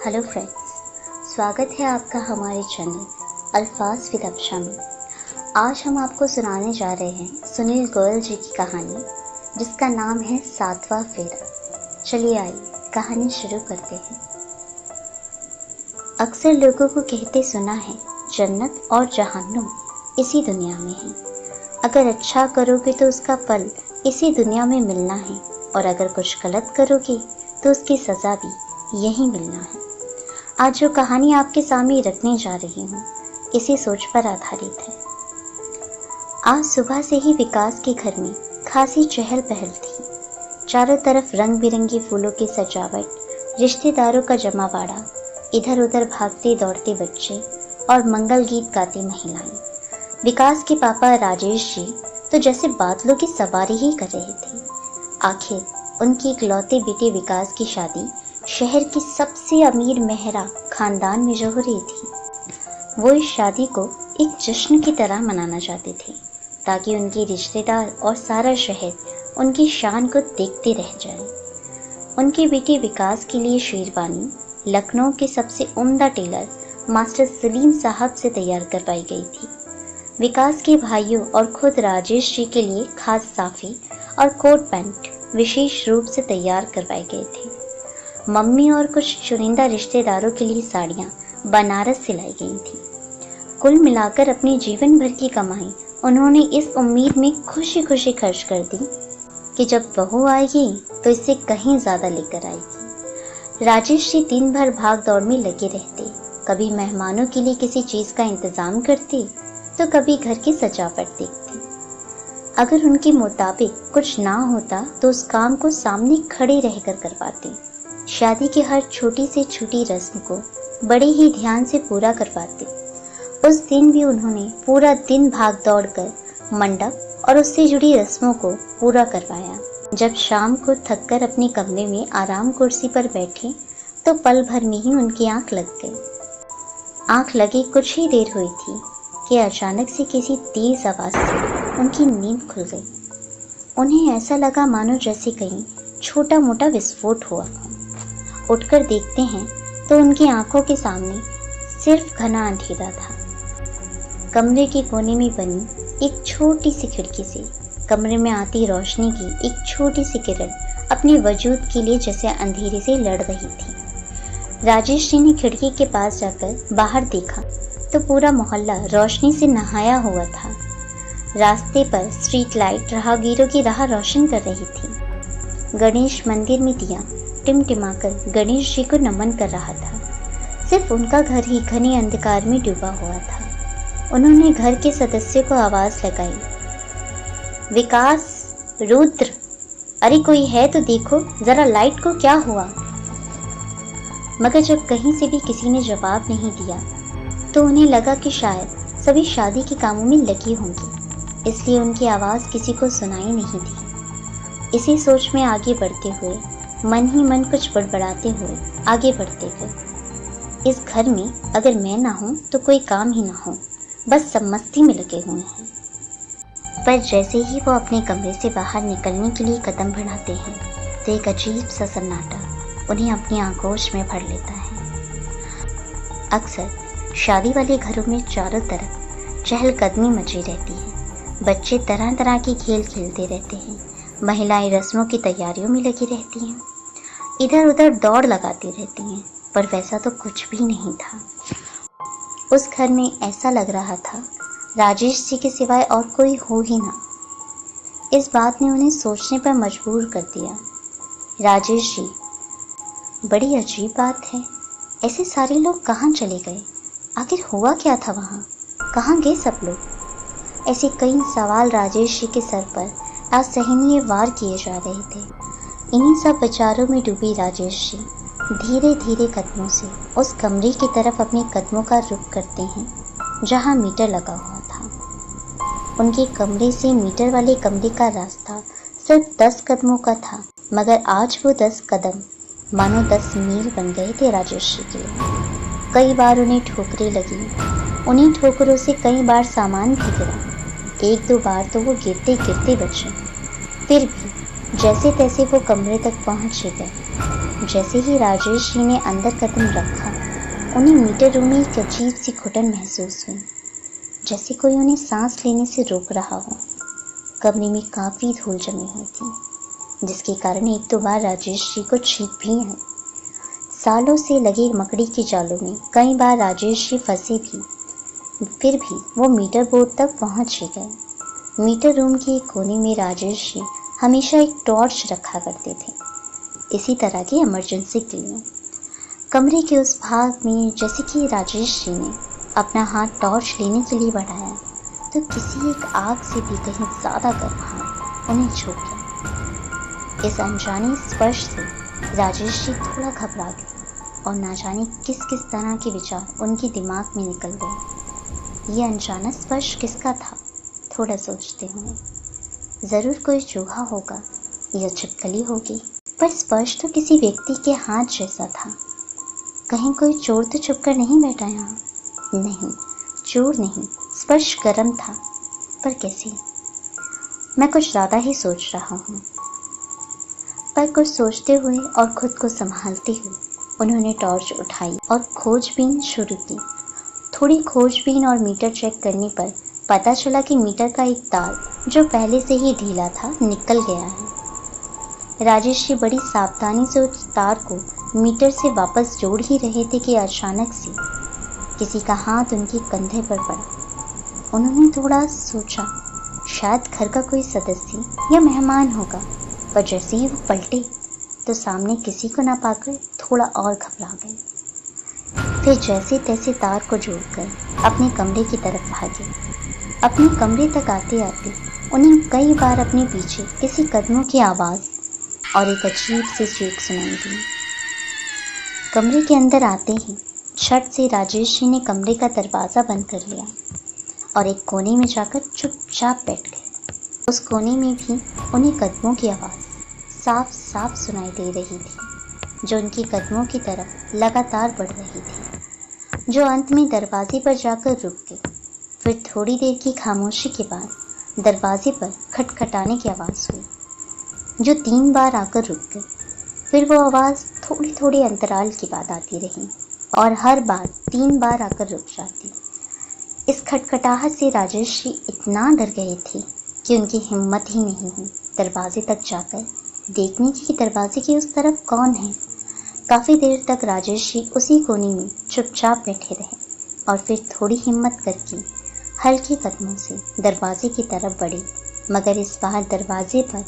Hello friends, स्वागत है आपका हमारे चैनल अल्फाज विद अफशा में। आज हम आपको सुनाने जा रहे हैं सुनील गोयल जी की कहानी, जिसका नाम है सातवां फेरा। चलिए आइए कहानी शुरू करते हैं। अक्सर लोगों को कहते सुना है, जन्नत और जहन्नुम इसी दुनिया में है। अगर अच्छा करोगे तो उसका फल इसी दुनिया में मिलना है, और अगर कुछ गलत करोगे तो उसकी सज़ा भी यही मिलना है। आज जो कहानी आपके सामने रखने जा रही हूँ, इसी सोच पर आधारित है। आज सुबह से ही विकास के घर में खासी चहल पहल थी। चारों तरफ रंग बिरंगी फूलों की सजावट, रिश्तेदारों का जमावड़ा, इधर उधर भागते दौड़ते बच्चे और मंगल गीत गाती महिलाएं। विकास के पापा राजेश जी तो जैसे बादलों की सवारी ही कर रहे थे। आखिर उनकी इकलौते बेटे विकास की शादी शहर की सबसे अमीर मेहरा खानदान में जो हो रही थी, वो इस शादी को एक जश्न की तरह मनाना चाहते थे, ताकि उनके रिश्तेदार और सारा शहर उनकी शान को देखते रह जाए। उनके बेटे विकास के लिए शेरवानी लखनऊ के सबसे उम्दा टेलर मास्टर सलीम साहब से तैयार करवाई गई थी। विकास के भाइयों और खुद राजेश जी के लिए खास साफी और कोट पैंट विशेष रूप से तैयार करवाए गए थे। मम्मी और कुछ चुनिंदा रिश्तेदारों के लिए साड़ियाँ बनारस से लाई गई थी। कुल मिलाकर अपने जीवन भर की कमाई उन्होंने इस उम्मीद में खुशी खुशी खर्च कर दी कि जब बहू आएगी तो इससे कहीं ज़्यादा लेकर आएगी। राजेश जी दिन भर भाग दौड़ में लगे रहते। कभी मेहमानों के लिए किसी चीज़ का इंतज़ाम करते, तो कभी घर की सजावट देखते। अगर उनके मुताबिक कुछ ना होता तो उस काम को सामने खड़े रहकर करवाते। शादी की हर छोटी से छोटी रस्म को बड़े ही ध्यान से पूरा करवाते। उस दिन भी उन्होंने पूरा दिन भाग दौड़ कर मंडप और उससे जुड़ी रस्मों को पूरा करवाया। जब शाम को थककर अपने कमरे में आराम कुर्सी पर बैठे तो पल भर में ही उनकी आंख लग गई। आंख लगे कुछ ही देर हुई थी कि अचानक से किसी तेज आवाज़ से उनकी नींद खुल गई। उन्हें ऐसा लगा मानो जैसे कहीं छोटा मोटा विस्फोट हुआ। उठकर देखते हैं तो उनकी आंखों के सामने सिर्फ घना अंधेरा था। कमरे के कोने में बनी एक छोटी सी खिड़की से कमरे में आती रोशनी की एक छोटी सी किरण अपने वजूद के लिए जैसे अंधेरे से लड़ रही थी। राजेश जी ने खिड़की के पास जाकर बाहर देखा तो पूरा मोहल्ला रोशनी से नहाया हुआ था। रास्ते पर स्ट्रीट लाइट राहगीरों की राह रोशन कर रही थी। गणेश मंदिर में दिया टिमटिमाकर गणेश जी को नमन कर रहा था। सिर्फ उनका घर ही घने अंधकार में डूबा हुआ था। उन्होंने घर के सदस्यों को आवाज लगाई, विकास, रुद्र, अरे कोई है तो देखो जरा, लाइट को क्या हुआ। मगर जब कहीं से भी किसी ने जवाब नहीं दिया तो उन्हें लगा कि शायद सभी शादी के कामों में लगी होंगी, इसलिए उनकी आवाज़ किसी को सुनाई नहीं दी। इसी सोच में आगे बढ़ते हुए मन ही मन कुछ बड़बड़ाते हुए आगे बढ़ते गए। इस घर में अगर मैं ना हूँ तो कोई काम ही ना हो, बस सब मस्ती में लगे हुए हैं। पर जैसे ही वो अपने कमरे से बाहर निकलने के लिए कदम बढ़ाते हैं तो एक अजीब सा सन्नाटा उन्हें अपनी आगोश में भर लेता है। अक्सर शादी वाले घरों में चारों तरफ चहलकदमी मची रहती है। बच्चे तरह तरह के खेल खेलते रहते हैं। महिलाएं रस्मों की तैयारियों में लगी रहती हैं, इधर उधर दौड़ लगाती रहती हैं, पर वैसा तो कुछ भी नहीं था। उस घर में ऐसा लग रहा था राजेश जी के सिवाय और कोई हो ही ना। इस बात ने उन्हें सोचने पर मजबूर कर दिया। राजेश जी, बड़ी अजीब बात है, ऐसे सारे लोग कहाँ चले गए? आखिर हुआ क्या था वहाँ? कहाँ गए सब लोग? ऐसे कई सवाल राजेश जी के सर पर असहनीय वार किए जा रहे थे। इन्हीं सब विचारों में डूबी राजेश जी धीरे धीरे कदमों से उस कमरे की तरफ अपने कदमों का रुख करते हैं जहां मीटर लगा हुआ था। उनके कमरे से मीटर वाले कमरे का रास्ता सिर्फ 10 कदमों का था, मगर आज वो 10 कदम मानो 10 मील बन गए थे राजेश जी के लिए। कई बार उन्हें ठोकरें लगी, उन्हीं ठोकरों से कई बार सामान भी गिरा। एक दो बार तो वो गिरते गिरते बचे। फिर भी जैसे तैसे वो कमरे तक पहुंच गए। जैसे ही राजेश जी ने अंदर कदम रखा, उन्हें मीटर रूम में एक अजीब सी घुटन महसूस हुई, जैसे कोई उन्हें सांस लेने से रोक रहा हो। कमरे में काफी धूल जमी हुई थी, जिसके कारण एक दो बार राजेश जी को छींक भी आई। सालों से लगे मकड़ी के जालों में कई बार राजेश जी फंसे भी, फिर भी वो मीटर बोर्ड तक पहुंच ही गए। मीटर रूम के एक कोने में राजेश जी हमेशा एक टॉर्च रखा करते थे, इसी तरह की इमरजेंसी के लिए। कमरे के उस भाग में जैसे कि राजेश जी ने अपना हाथ टॉर्च लेने के लिए बढ़ाया, तो किसी एक आग से भी कहीं ज्यादा गर्म हाथ उन्हें छू गया। इस अनजाने स्पर्श से राजेश जी थोड़ा घबरा गए और ना जाने किस किस तरह के विचार उनके दिमाग में निकल गए। ये अनजाना स्पर्श किसका था? थोड़ा सोचते हुए, जरूर कोई चूहा होगा या छिपकली होगी, पर स्पर्श तो किसी व्यक्ति के हाथ जैसा था। कहीं कोई चोर तो छुपकर नहीं बैठा यहाँ? नहीं, चोर नहीं, स्पर्श गर्म था, पर कैसे? मैं कुछ ज्यादा ही सोच रहा हूँ। पर कुछ सोचते हुए और खुद को संभालते हुए उन्होंने टॉर्च उठाई और खोजबीन शुरू की। थोड़ी खोजबीन और मीटर चेक करने पर पता चला कि मीटर का एक तार, जो पहले से ही ढीला था, निकल गया है। राजेश जी बड़ी सावधानी से उस तार को मीटर से वापस जोड़ ही रहे थे कि अचानक से किसी का हाथ उनके कंधे पर पड़ा। उन्होंने थोड़ा सोचा, शायद घर का कोई सदस्य या मेहमान होगा, पर जैसे ही वो पलटे तो सामने किसी को ना पाकर थोड़ा और घबरा गए। फिर जैसे तैसे तार को जोड़कर अपने कमरे की तरफ भागे। अपने कमरे तक आते आते उन्हें कई बार अपने पीछे किसी कदमों की आवाज और एक अजीब सी चीख सुनाई दी। कमरे के अंदर आते ही झट से राजेश जी ने कमरे का दरवाजा बंद कर लिया और एक कोने में जाकर चुपचाप बैठ गए। उस कोने में भी उन्हें कदमों की आवाज साफ साफ सुनाई दे रही थी, जो उनके कदमों की तरफ लगातार बढ़ रही थी, जो अंत में दरवाजे पर जाकर रुक गई। फिर थोड़ी देर की खामोशी के बाद दरवाजे पर खटखटाने की आवाज हुई, जो 3 बार आकर रुक गई। फिर वो आवाज थोड़ी थोड़ी अंतराल के बाद आती रही और हर बार 3 बार आकर रुक जाती। इस खटखटाहट से राजेश जी इतना डर गए थे कि उनकी हिम्मत ही नहीं हुई दरवाजे तक जाकर देखने की कि दरवाजे की उस तरफ कौन है। काफी देर तक राजेश जी उसी कोने में चुपचाप बैठे रहे और फिर थोड़ी हिम्मत करके हल्के कदमों से दरवाजे की तरफ बढ़े, मगर इस बार दरवाजे पर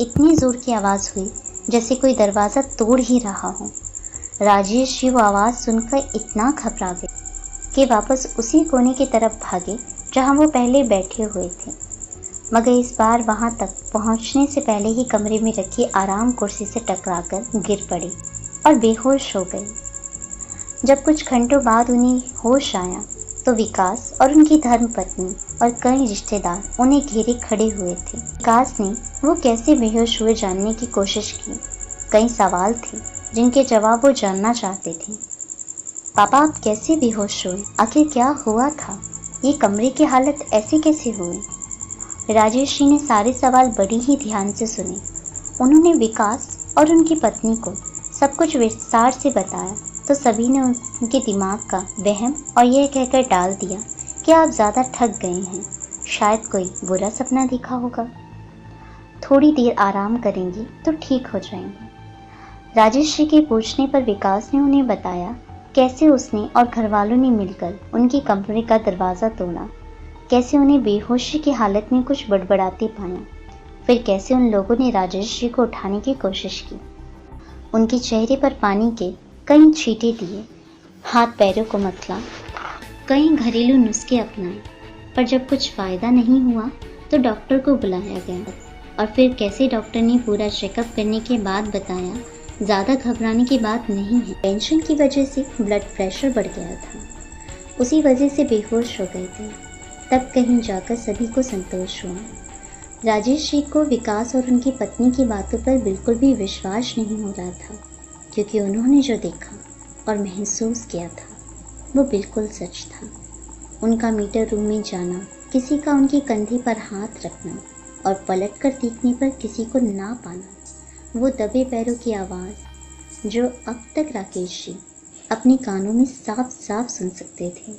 इतनी जोर की आवाज हुई जैसे कोई दरवाजा तोड़ ही रहा हो। राजेश जी वो आवाज सुनकर इतना घबरा गए कि वापस उसी कोने की तरफ भागे जहां वो पहले बैठे हुए थे, मगर इस बार वहां तक पहुंचने से पहले ही कमरे में रखी आराम कुर्सी से टकराकर गिर पड़े और बेहोश हो गए। जब कुछ घंटों बाद उन्हें होश आया तो विकास और उनकी धर्मपत्नी और कई रिश्तेदार उन्हें घेरे खड़े हुए थे। विकास ने वो कैसे बेहोश हुए जानने की कोशिश की। कई सवाल थे जिनके जवाब वो जानना चाहते थे। पापा, आप कैसे बेहोश हुए? आखिर क्या हुआ था? ये कमरे की हालत ऐसे कैसे हुई? राजेश जी ने सारे सवाल बड़ी ही ध्यान से सुने। उन्होंने विकास और उनकी पत्नी को सब कुछ विस्तार से बताया तो सभी ने उनके दिमाग का वहम और यह कहकर टाल दिया कि आप ज़्यादा थक गए हैं, शायद कोई बुरा सपना देखा होगा, थोड़ी देर आराम करेंगे तो ठीक हो जाएंगे। राजेश जी के पूछने पर विकास ने उन्हें बताया कैसे उसने और घरवालों ने मिलकर उनके कमरे का दरवाज़ा तोड़ा, कैसे उन्हें बेहोशी की हालत में कुछ बड़बड़ाते पाया, फिर कैसे उन लोगों ने राजेश जी को उठाने की कोशिश की, उनके चेहरे पर पानी के कई छींटे दिए, हाथ पैरों को मसला, कई घरेलू नुस्खे अपनाए, पर जब कुछ फ़ायदा नहीं हुआ तो डॉक्टर को बुलाया गया और फिर कैसे डॉक्टर ने पूरा चेकअप करने के बाद बताया ज़्यादा घबराने की बात नहीं है, टेंशन की वजह से ब्लड प्रेशर बढ़ गया था, उसी वजह से बेहोश हो गए थे। तब कहीं जाकर सभी को संतोष हुआ। राजेश जी को विकास और उनकी पत्नी की बातों पर बिल्कुल भी विश्वास नहीं हो रहा था, क्योंकि उन्होंने जो देखा और महसूस किया था वो बिल्कुल सच था। उनका मीटर रूम में जाना, किसी का उनके कंधे पर हाथ रखना और पलट कर देखने पर किसी को ना पाना, वो दबे पैरों की आवाज़ जो अब तक राकेश जी अपने कानों में साफ साफ सुन सकते थे।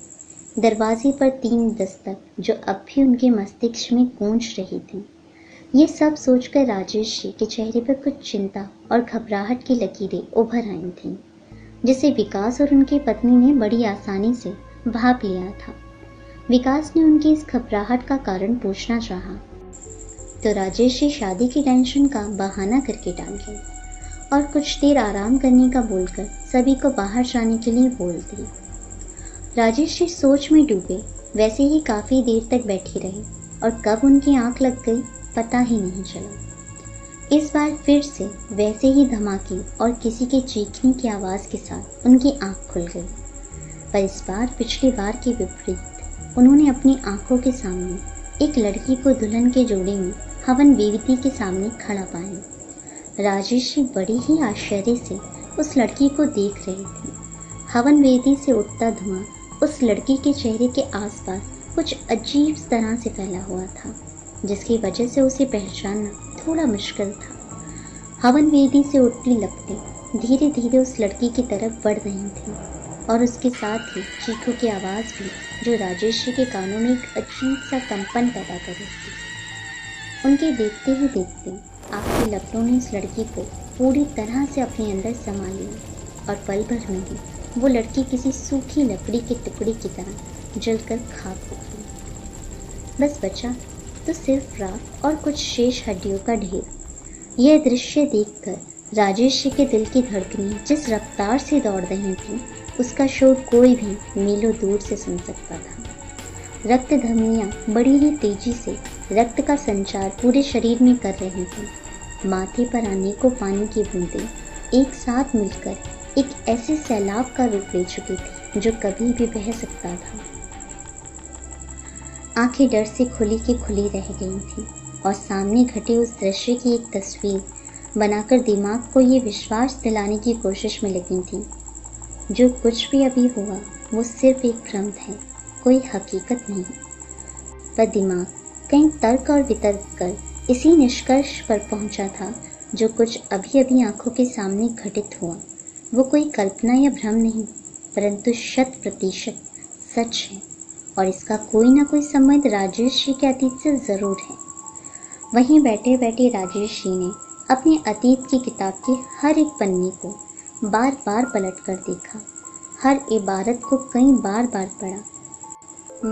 दरवाजे पर 3 दस्तक जो अब भी उनके मस्तिष्क में गूंज रही थी। ये सब सोचकर राजेश जी के चेहरे पर कुछ चिंता और घबराहट की लकीरें उभर आई थीं, जिसे विकास और उनकी पत्नी ने बड़ी आसानी से भाप लिया था। विकास ने उनकी इस घबराहट का कारण पूछना चाहा, तो राजेश जी शादी की टेंशन का बहाना करके टाल गए और कुछ देर आराम करने का बोलकर सभी को बाहर जाने के लिए बोल दी। राजेश जी सोच में डूबे वैसे ही काफी देर तक बैठी रहे और कब उनकी आंख लग गई पता ही नहीं चला। इस बार फिर से वैसे ही धमाके और किसी के चीखने की आवाज के साथ उनकी आंख खुल गई, पर इस बार पिछली बार के विपरीत उन्होंने अपनी आंखों के सामने एक लड़की को दुल्हन के जोड़े में हवन वेदी के सामने खड़ा पाया। राजेश जी बड़ी ही आश्चर्य से उस लड़की को देख रहे थे। हवन वेदी से उठता धुआं उस लड़की के चेहरे के आसपास कुछ अजीब तरह से फैला हुआ था, जिसकी वजह से उसे पहचानना थोड़ा मुश्किल था। हवन वेदी से उठती लपटें धीरे धीरे उस लड़की की तरफ बढ़ रही थीं और उसके साथ ही चीखों की आवाज़ भी, जो राजेश जी के कानों में एक अजीब सा कंपन पैदा कर रही थी। उनके देखते ही देखते आपकी लपटों ने उस लड़की को पूरी तरह से अपने अंदर समा लिया और पल भर में ही वो लड़की किसी सूखी लकड़ी के टुकड़े की तरह जलकर खाक हो गई। बस बचा तो सिर्फ राख और कुछ शेष हड्डियों का ढेर। यह दृश्य देखकर राजेश जी के दिल की धड़कनें जिस रफ्तार से दौड़ रही थी, उसका शोर कोई भी मीलों दूर से सुन सकता था। रक्त धमनियां बड़ी ही तेजी से रक्त का संचार पूरे शरीर में कर रही थी। माथे पर आने को पानी की बूंदें एक साथ मिलकर एक ऐसे सैलाब का रूप ले चुकी थी जो कभी भी बह सकता था। आंखें डर से खुली की खुली रह गई थीं और सामने घटे उस दृश्य की एक तस्वीर बनाकर दिमाग को ये विश्वास दिलाने की कोशिश में लगी थी, जो कुछ भी अभी हुआ वो सिर्फ एक भ्रम है, कोई हकीकत नहीं। पर दिमाग कहीं तर्क और वितर्क कर इसी निष्कर्ष पर पहुंचा था, जो कुछ अभी अभी आंखों के सामने घटित हुआ वो कोई कल्पना या भ्रम नहीं, परंतु 100% सच है और इसका कोई ना कोई संबंध राजेश जी के अतीत से जरूर है। वहीं बैठे बैठे राजेश जी ने अपने अतीत की किताब के हर एक पन्ने को बार बार पलट कर देखा, हर इबारत को कई बार पढ़ा,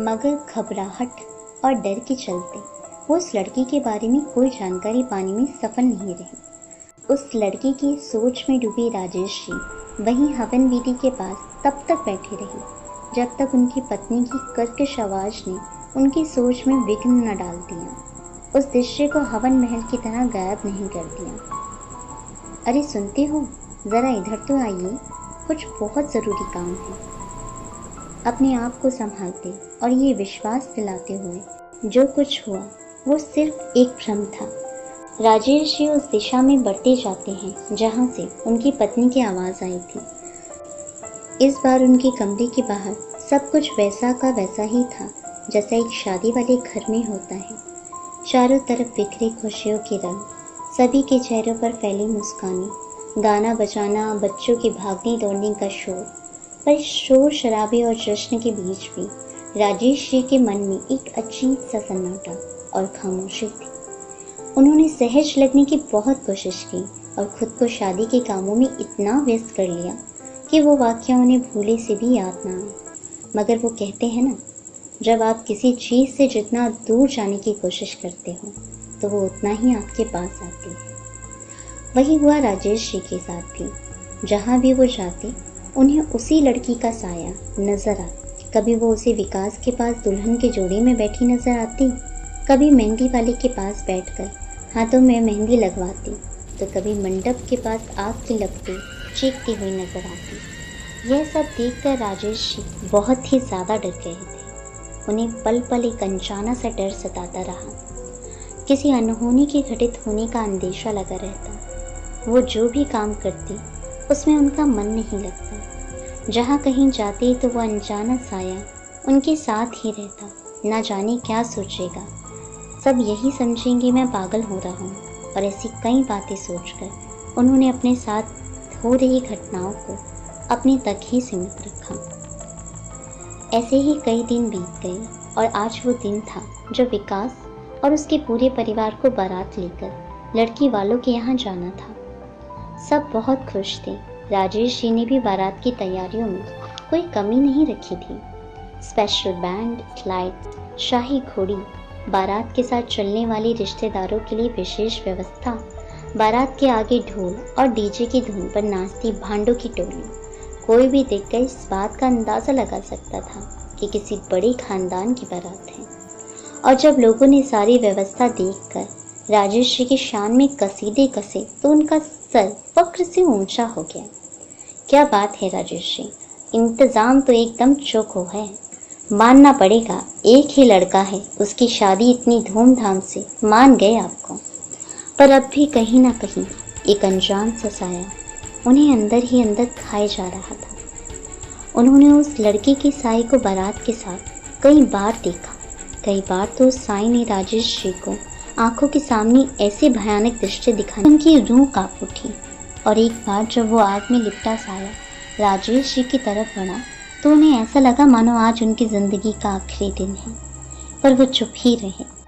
मगर घबराहट और डर के चलते वो उस लड़की के बारे में कोई जानकारी पाने में सफल नहीं रहे। उस लड़की की सोच में डूबे राजेश जी वहीं हवन वेदी के पास तब तक बैठे रहे जब तक उनकी पत्नी की कर्कश आवाज ने उनकी सोच में विघ्न न डाल दिया, उस दृश्य को हवन महल की तरह गायब नहीं कर दिया। अरे सुनते हो, जरा इधर तो आइए, कुछ बहुत जरूरी काम है। अपने आप को संभालते और ये विश्वास दिलाते हुए जो कुछ हुआ वो सिर्फ एक भ्रम था। राजेश जी उस दिशा में बढ़ते जाते हैं जहां से उनकी पत्नी की आवाज आई थी। इस बार उनके कमरे के बाहर सब कुछ वैसा का वैसा ही था जैसा एक शादी वाले घर में होता है। चारों तरफ बिखरे खुशियों के रंग, सभी के चेहरों पर फैली मुस्कानें, गाना बजाना, बच्चों के भागने दौड़ने का शोर। पर इस शोर शराबे और जश्न के बीच भी राजेश जी के मन में एक अजीब सा सन्नाटा और खामोशी थी। उन्होंने सहज लगने की बहुत कोशिश की और खुद को शादी के कामों में इतना व्यस्त कर लिया कि वो वाकया उन्हें भूले से भी याद ना आए। मगर वो कहते हैं ना, जब आप किसी चीज़ से जितना दूर जाने की कोशिश करते हो तो वो उतना ही आपके पास आती है। वही हुआ राजेश जी के साथ भी। जहाँ भी वो जाते उन्हें उसी लड़की का साया नजर आता। कभी वो उसे विकास के पास दुल्हन के जोड़े में बैठी नजर आती, कभी मेहंदी वाले के पास बैठकर हाथों में मेहंदी लगवाती, तो कभी मंडप के पास आग की लपटें चीखती हुई नजर आती। यह सब देखकर राजेश जी बहुत ही ज़्यादा डर गए थे। उन्हें पल पल एक अनजाना सा डर सताता रहा। किसी अनहोनी के घटित होने का अंदेशा लगा रहता। वो जो भी काम करती उसमें उनका मन नहीं लगता। जहाँ कहीं जाते तो वो अनजाना साया उनके साथ ही रहता। ना जाने क्या सोचेगा, सब यही समझेंगे मैं पागल हो रहा हूँ। और ऐसी कई बातें सोचकर उन्होंने अपने साथ हो रही घटनाओं को अपने तक ही सीमित रखा। ऐसे ही कई दिन बीत गए और आज वो दिन था जब विकास और उसके पूरे परिवार को बारात लेकर लड़की वालों के यहाँ जाना था। सब बहुत खुश थे। राजेश जी ने भी बारात की तैयारियों में कोई कमी नहीं रखी थी। स्पेशल बैंड, लाइट, शाही घोड़ी, बारात के साथ चलने वाली रिश्तेदारों के लिए विशेष व्यवस्था, बारात के आगे ढोल और डीजे की धुन पर नाचती भांडों की टोली। कोई भी देखकर इस बात का अंदाज़ा लगा सकता था कि किसी बड़े खानदान की बारात है। और जब लोगों ने सारी व्यवस्था देखकर राजेश जी की शान में कसीदे कसे तो उनका सर फक्र से ऊंचा हो गया। क्या बात है राजेश जी, इंतज़ाम तो एकदम चौको है। मानना पड़ेगा, एक ही लड़का है, उसकी शादी इतनी धूमधाम से मान गए आपको। पर अब भी कहीं ना कहीं एक अनजान सा साया उन्हें अंदर ही अंदर खाए जा रहा था। उन्होंने उस लड़के के साए को बारात के साथ कई बार देखा। कई बार तो उस साए ने राजेश जी को आंखों के सामने ऐसे भयानक दृश्य दिखाए उनकी रूह कांप उठी। और एक बार जब वो आग में लिपटा साया राजेश जी की तरफ बढ़ा तो उन्हें ऐसा लगा मानो आज उनकी ज़िंदगी का आखिरी दिन है। पर वो चुप ही रहे।